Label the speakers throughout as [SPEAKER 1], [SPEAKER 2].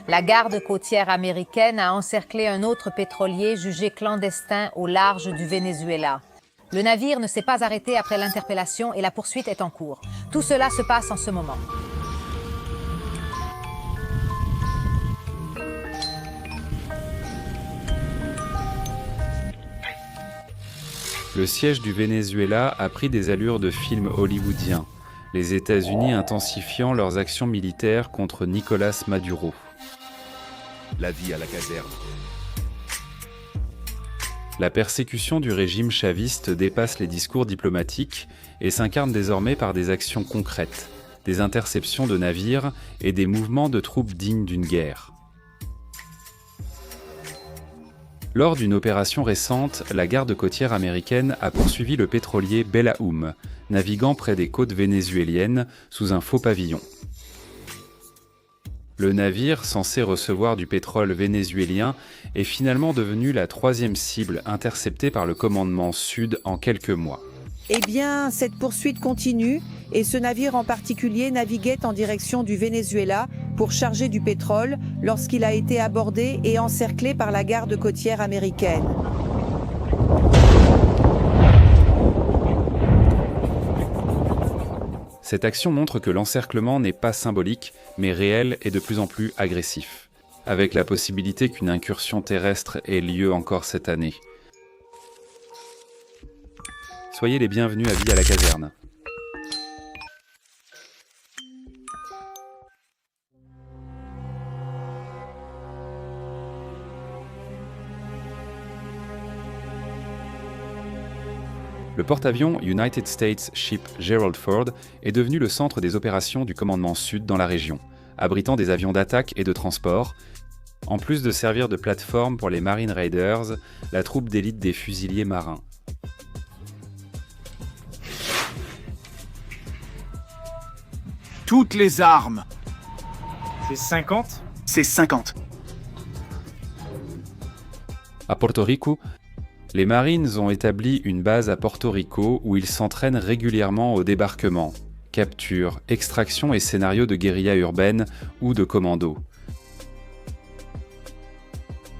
[SPEAKER 1] La garde côtière américaine a encerclé un autre pétrolier jugé clandestin au large du Venezuela. Le navire ne s'est pas arrêté après l'interpellation et la poursuite est en cours. Tout cela se passe en ce moment.
[SPEAKER 2] Le siège du Venezuela a pris des allures de film hollywoodien, les États-Unis intensifiant leurs actions militaires contre Nicolás Maduro.
[SPEAKER 3] La vie à la caserne.
[SPEAKER 2] La persécution du régime chaviste dépasse les discours diplomatiques et s'incarne désormais par des actions concrètes, des interceptions de navires et des mouvements de troupes dignes d'une guerre. Lors d'une opération récente, la garde côtière américaine a poursuivi le pétrolier Belaoum, naviguant près des côtes vénézuéliennes sous un faux pavillon. Le navire, censé recevoir du pétrole vénézuélien, est finalement devenu la troisième cible interceptée par le commandement Sud en quelques mois.
[SPEAKER 4] Eh bien, cette poursuite continue et ce navire en particulier naviguait en direction du Venezuela pour charger du pétrole lorsqu'il a été abordé et encerclé par la garde côtière américaine.
[SPEAKER 2] Cette action montre que l'encerclement n'est pas symbolique, mais réel et de plus en plus agressif, avec la possibilité qu'une incursion terrestre ait lieu encore cette année. Soyez les bienvenus à Vie à la caserne. Le porte-avions United States Ship Gerald Ford est devenu le centre des opérations du commandement Sud dans la région, abritant des avions d'attaque et de transport, en plus de servir de plateforme pour les Marine Raiders, la troupe d'élite des fusiliers marins.
[SPEAKER 5] Toutes les armes.
[SPEAKER 6] C'est 50 ?
[SPEAKER 5] C'est 50.
[SPEAKER 2] À Porto Rico, les Marines ont établi une base à Porto Rico où ils s'entraînent régulièrement au débarquement, capture, extraction et scénarios de guérilla urbaine ou de commando.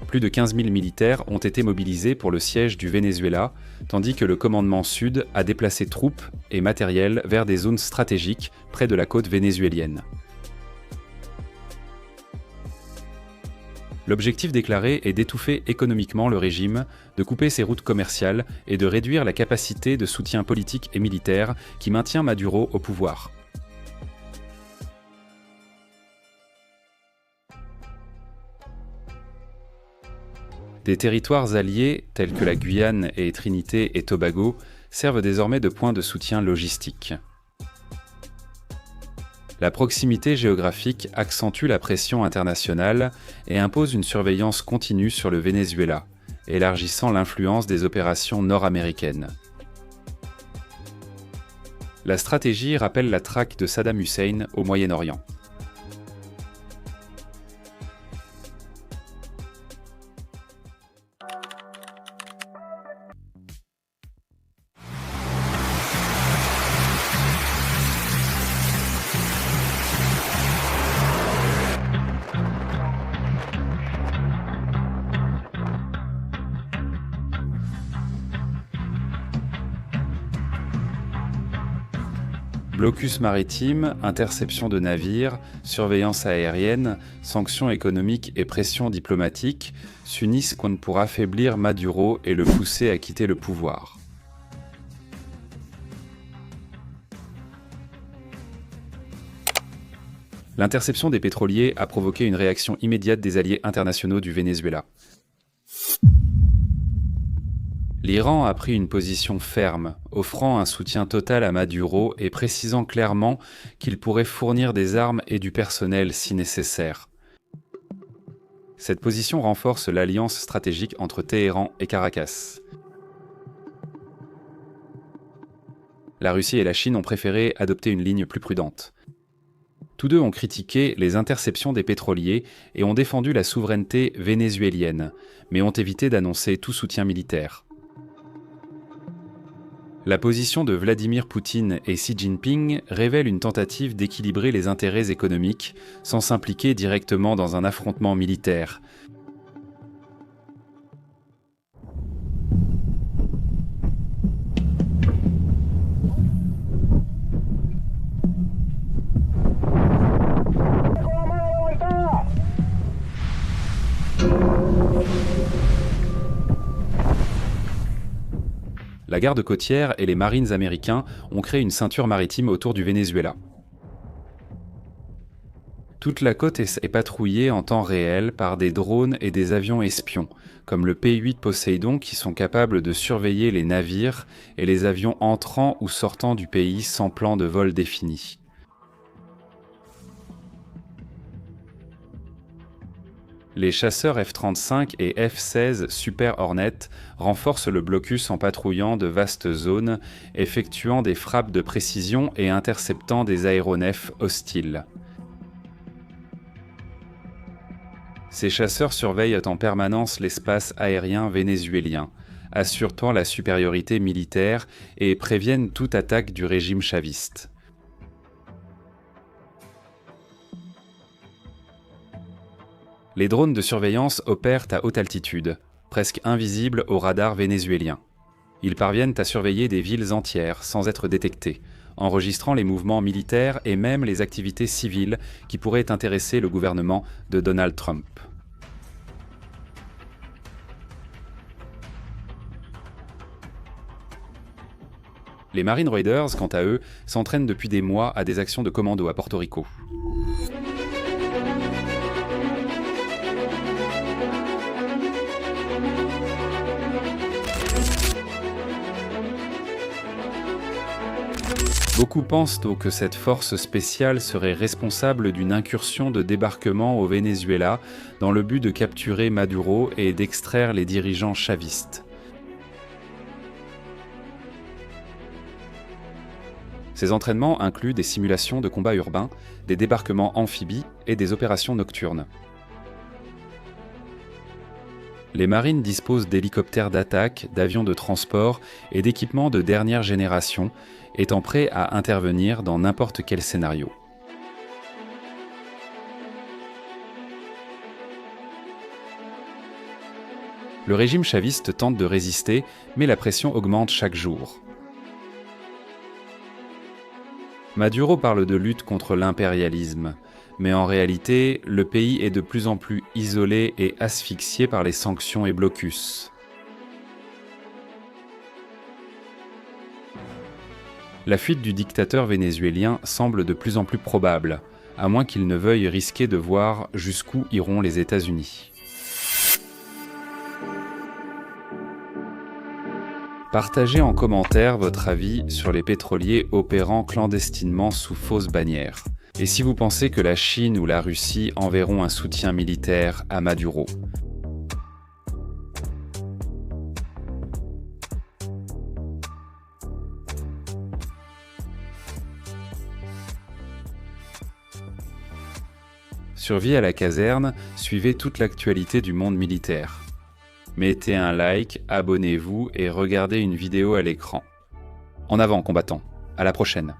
[SPEAKER 2] Plus de 15 000 militaires ont été mobilisés pour le siège du Venezuela, tandis que le commandement Sud a déplacé troupes et matériel vers des zones stratégiques près de la côte vénézuélienne. L'objectif déclaré est d'étouffer économiquement le régime, de couper ses routes commerciales et de réduire la capacité de soutien politique et militaire qui maintient Maduro au pouvoir. Des territoires alliés, tels que la Guyane et Trinité et Tobago, servent désormais de points de soutien logistique. La proximité géographique accentue la pression internationale et impose une surveillance continue sur le Venezuela, élargissant l'influence des opérations nord-américaines. La stratégie rappelle la traque de Saddam Hussein au Moyen-Orient. Blocus maritime, interception de navires, surveillance aérienne, sanctions économiques et pression diplomatique s'unissent pour affaiblir Maduro et le pousser à quitter le pouvoir. L'interception des pétroliers a provoqué une réaction immédiate des alliés internationaux du Venezuela. L'Iran a pris une position ferme, offrant un soutien total à Maduro et précisant clairement qu'il pourrait fournir des armes et du personnel si nécessaire. Cette position renforce l'alliance stratégique entre Téhéran et Caracas. La Russie et la Chine ont préféré adopter une ligne plus prudente. Tous deux ont critiqué les interceptions des pétroliers et ont défendu la souveraineté vénézuélienne, mais ont évité d'annoncer tout soutien militaire. La position de Vladimir Poutine et Xi Jinping révèle une tentative d'équilibrer les intérêts économiques sans s'impliquer directement dans un affrontement militaire. La garde côtière et les marines américains ont créé une ceinture maritime autour du Venezuela. Toute la côte est patrouillée en temps réel par des drones et des avions espions, comme le P-8 Poseidon, qui sont capables de surveiller les navires et les avions entrant ou sortant du pays sans plan de vol défini. Les chasseurs F-35 et F-16 Super Hornet renforcent le blocus en patrouillant de vastes zones, effectuant des frappes de précision et interceptant des aéronefs hostiles. Ces chasseurs surveillent en permanence l'espace aérien vénézuélien, assurant la supériorité militaire et préviennent toute attaque du régime chaviste. Les drones de surveillance opèrent à haute altitude, presque invisibles au radar vénézuélien. Ils parviennent à surveiller des villes entières sans être détectés, enregistrant les mouvements militaires et même les activités civiles qui pourraient intéresser le gouvernement de Donald Trump. Les Marine Raiders, quant à eux, s'entraînent depuis des mois à des actions de commando à Porto Rico. Beaucoup pensent que cette force spéciale serait responsable d'une incursion de débarquement au Venezuela dans le but de capturer Maduro et d'extraire les dirigeants chavistes. Ces entraînements incluent des simulations de combats urbains, des débarquements amphibies et des opérations nocturnes. Les marines disposent d'hélicoptères d'attaque, d'avions de transport et d'équipements de dernière génération, étant prêts à intervenir dans n'importe quel scénario. Le régime chaviste tente de résister, mais la pression augmente chaque jour. Maduro parle de lutte contre l'impérialisme, mais en réalité, le pays est de plus en plus isolé et asphyxié par les sanctions et blocus. La fuite du dictateur vénézuélien semble de plus en plus probable, à moins qu'il ne veuille risquer de voir jusqu'où iront les États-Unis. Partagez en commentaire votre avis sur les pétroliers opérant clandestinement sous fausse bannière. Et si vous pensez que la Chine ou la Russie enverront un soutien militaire à Maduro. Sur Vie à la caserne, suivez toute l'actualité du monde militaire. Mettez un like, abonnez-vous et regardez une vidéo à l'écran. En avant, combattants. À la prochaine.